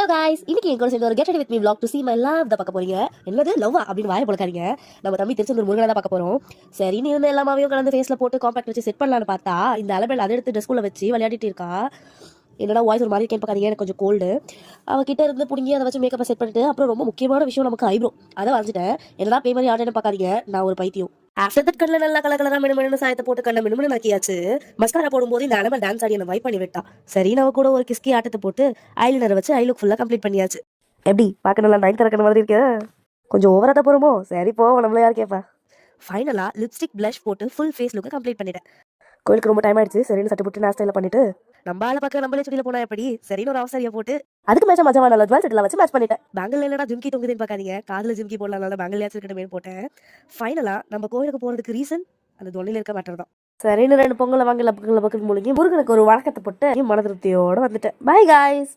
guys, இன்னைக்கு என் கூட சேர்ந்து ஒரு get ready with me vlog to see my love தான் பார்க்க போறீங்க. என்னது லவ்வா அப்படின்னு வாயை பொளக்காதீங்க. நம்ம தம்பி திருச்செந்தூர் முருகனை தான் பார்க்க போறோம். சரின்னு இருந்து எல்லாமாவையும் கலந்து ஃபேஸ்ல போட்டு காம்பாக்ட் வச்சு செட் பண்ணலாம்னு பார்த்தா இந்த அலபெல் அதை எடுத்து ட்ரெஸ்குள்ள வச்சு விளையாடிட்டு இருக்கா. என்னடா வாய்ஸ் ஒரு மாதிரி இருக்கேன்னு பார்க்காதீங்க, எனக்கு கொஞ்சம் கோல்டு. அவகிட்ட இருந்து பிடிங்கி அதை வச்சு மேக்கப்பை செட் பண்ணிட்டு அப்புறம் ரொம்ப முக்கியமான விஷயம் நமக்கு ஐப்ரோ அதை வரைஞ்சிட்டேன். என்னடா பே மாதிரி ஆர்டர்னு பார்க்காதீங்க, நான் ஒரு பைத்தியம். ஆஃப்டர் தட் கண்ணில் நல்லா கலர் மினுமினு சாயத்தை போட்டு கண்ணை மினுமினு நாக்கியாச்சு. மஸ்காரா போடும்போது இந்த அலமல் டான்ஸ் ஆடி என்னை வைப் பண்ணி விட்டா. சரி நம்ம கூட ஒரு கிஸ்கி ஆட்டத்தை போட்டு ஐலைனரை வச்சு ஐ லுக் ஃபுல்லாக கம்ப்ளீட் பண்ணியாச்சு. எப்படி பார்க்க நல்லா நைன் திறக்கிற மாதிரி இருக்கு, கொஞ்சம் ஓவராக போகிறோமோ. சரி போ, நம்மள யார் கேட்பா. ஃபைனலாக லிப்ஸ்டிக் ப்ளஷ் போட்டு ஃபுல் ஃபேஸ் லுக்கை கம்ப்ளீட் பண்ணிட்டேன். கோயிலுக்கு ரொம்ப டைம் ஆயிடுச்சு, சரின்னு சட்டு போட்டு நாஸ்டைல பண்ணிட்டு நம்ம ஆளை பார்க்க நம்மளே சுடியில் போனா எப்படி, சரின்னு ஒரு அவசரியை போட்டு அதுக்கு மேட்சா மஜாவான ஜுவல் செட்டில் வச்சு மேட்ச் பண்ணிட்டேன். பேங்கில் என்னடா ஜிம்கி தொங்குதுன்னு பார்க்காதீங்க, காதில் ஜிம்கி போடலாம், பேங்கில் இருக்கட்டுமே போட்டேன். ஃபைனலாக நம்ம கோயிலுக்கு போகிறதுக்கு ரீசன் அந்த தொல்லையில் இருக்க மேட்டர் தான். சரின்னு 2 பொங்கலை வாங்கல பக்கத்தில் பக்கத்து மூலிகை முருகனுக்கு ஒரு வழக்கத்தை போட்டு மன திருப்தியோடு வந்துட்டேன். By guys,